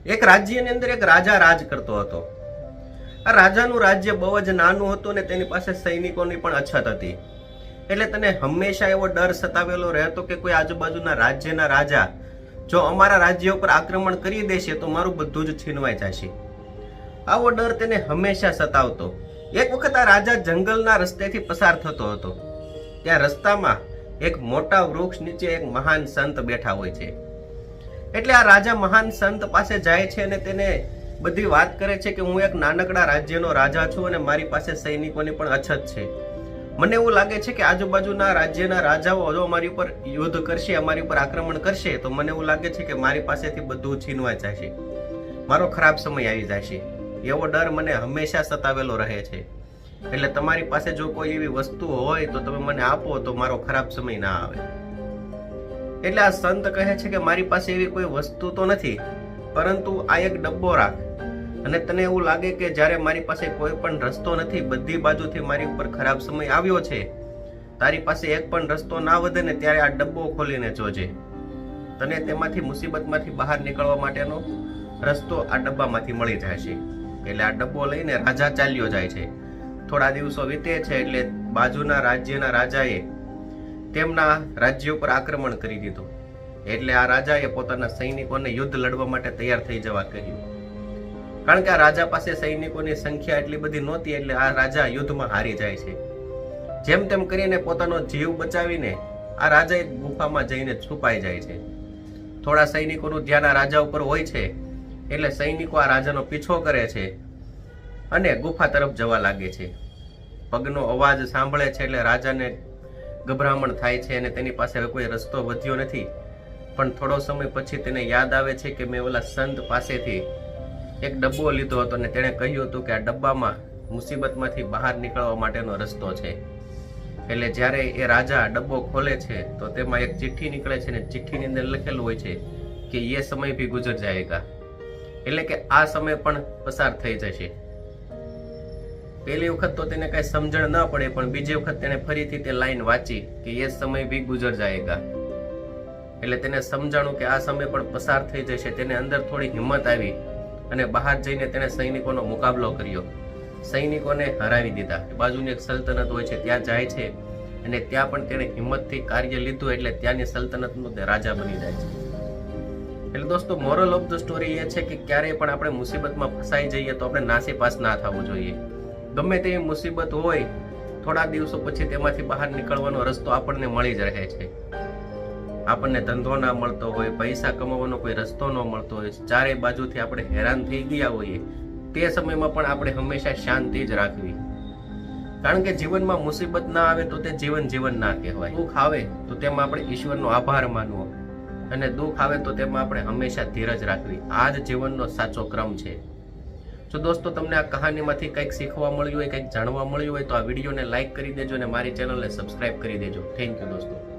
એક રાજ્યની અંદર એક રાજા રાજ કરતો હતો. આ રાજાનું રાજ્ય બહુ જ નાનું હતું ને તેની પાસે સૈનિકોની પણ અછત હતી. એટલે તને હંમેશા એવો ડર સતાવેલો રહેતો કે કોઈ આજુબાજુના રાજ્યના રાજા જો અમારા રાજ્ય ઉપર આક્રમણ કરી દેશે તો મારું બધું જ છીનવાઈ જશે. આવો ડર તેને હંમેશા સતાવતો. એક વખત આ રાજા જંગલના રસ્તેથી પસાર થતો હતો. ત્યાં રસ્તામાં એક મોટા વૃક્ષ નીચે એક મહાન સંત બેઠા હોય છે. એટલે આ રાજા મહાન સંત પાસે જાય છે અને તેને બધી વાત કરે છે કે હું એક નાનકડા રાજ્યનો રાજા છું અને મારી પાસે સૈનિકોની પણ અછત છે. મને એવું લાગે છે કે આજુબાજુના રાજ્યના રાજાઓ જો અમારી ઉપર યુદ્ધ કરશે, અમારી ઉપર આક્રમણ કરશે તો મને એવું લાગે છે કે મારી પાસેથી બધું છીનવાઈ જશે, મારો ખરાબ સમય આવી જશે. એવો ડર મને હંમેશા સતાવેલો રહે છે. એટલે તમારી પાસે જો કોઈ એવી વસ્તુ હોય તો તમે મને આપો તો મારો ખરાબ સમય ના આવે. એટલે આ સંત કહે છે કે મારી પાસે એવી કોઈ વસ્તુ તો નથી, પરંતુ આ એક ડબ્બો રાખ અને તને એવું લાગે કે જ્યારે મારી પાસે કોઈ પણ રસ્તો નથી, બધી બાજુથી મારી ઉપર ખરાબ સમય આવ્યો છે, તારી પાસે એક પણ રસ્તો ના વધે ને ત્યારે આ ડબ્બો ખોલીને જોજે. તને તેમાંથી મુસીબતમાંથી બહાર નીકળવા માટેનો રસ્તો આ ડબ્બામાંથી મળી જશે. એટલે આ ડબ્બો લઈને રાજા ચાલ્યો જાય છે. થોડા દિવસો વીતે છે એટલે બાજુના રાજ્યના રાજાએ તેમના રાજ્ય ઉપર આક્રમણ કરી દીધું. એટલે આ રાજાએ પોતાના સૈનિકોને યુદ્ધ લડવા માટે તૈયાર થઈ જવા કહ્યું. કારણ કે આ રાજા પાસે સૈનિકોની સંખ્યા એટલી બધી નહોતી એટલે આ રાજા યુદ્ધમાં હારી જાય છે. જેમ તેમ કરીને પોતાનો જીવ બચાવીને આ રાજા એક ગુફામાં જઈને છુપાઈ જાય છે. થોડા સૈનિકોનું ધ્યાન આ રાજા ઉપર હોય છે એટલે સૈનિકો આ રાજાનો પીછો કરે છે અને ગુફા તરફ જવા લાગે છે. પગનો અવાજ સાંભળે છે એટલે રાજાને ગભરામણ થાય છે અને તેની પાસે હવે કોઈ રસ્તો વધ્યો નથી. પણ થોડો સમય પછી તેને યાદ આવે છે કે મેં ઓલા સંત પાસેથી એક ડબ્બો લીધો હતો અને તેણે કહ્યું હતું કે આ ડબ્બામાં મુસીબતમાંથી બહાર નીકળવા માટેનો રસ્તો છે. એટલે જ્યારે એ રાજા ડબ્બો ખોલે છે તો તેમાં એક ચિઠ્ઠી નીકળે છે અને ચિઠ્ઠીની અંદર લખેલું હોય છે કે એ સમય ભી ગુજર જાયેગા. એટલે કે આ સમય પણ પસાર થઈ જશે. પહેલી વખત તો તેને કઈ સમજણ ન પડે, પણ બીજી વખત તેને ફરીથી તે લાઈન વાંચી કે એ સમય ભી ગુજર જાયેગા. એટલે તેને સમજાણું કે આ સમય પણ પસાર થઈ જશે. તેને અંદર થોડી હિંમત આવી અને બહાર જઈને તેને સૈનિકોનો મુકાબલો કર્યો. સૈનિકોને હરાવી દીધા. બાજુની એક સલ્તનત હોય છે ત્યાં જાય છે અને ત્યાં પણ તેને હિંમતથી કાર્ય લીધું એટલે ત્યાંની સલ્તનતનો તે રાજા બની જાય છે. એટલે દોસ્તો, મોરલ ઓફ ધ સ્ટોરી એ છે કે ક્યારેય પણ આપણે મુસીબતમાં ફસાઈ જઈએ તો આપણે નાસીપાસ ના થવું જોઈએ. ગમે તેવી મુસીબત હોય, થોડા દિવસો પછી તેમાંથી બહાર નીકળવાનો રસ્તો આપણને મળી જ રહે છે. આપણને ધંધો ના મળતો હોય, પૈસા કમાવાનો કોઈ રસ્તો ન મળતો હોય, ચારે બાજુથી આપણે હેરાન થઈ ગયા હોઈએ, તે સમયમાં પણ આપણે હંમેશા શાંતિ જ રાખવી. કારણ કે જીવનમાં મુસીબત ના આવે તો તે જીવન ના કહેવાય. દુઃખ આવે તો તેમાં આપણે ઈશ્વરનો આભાર માનવો અને દુઃખ આવે તો તેમાં આપણે હંમેશા ધીરજ રાખવી. આ જ જીવનનો સાચો ક્રમ છે. જો દોસ્તો તમને આ કહાનીમાંથી કંઈક શીખવા મળ્યું હોય, કંઈક જાણવા મળ્યું હોય તો આ વિડીયોને લાઈક કરી દેજો અને મારી ચેનલને સબસ્ક્રાઇબ કરી દેજો. થેન્ક યુ દોસ્તો.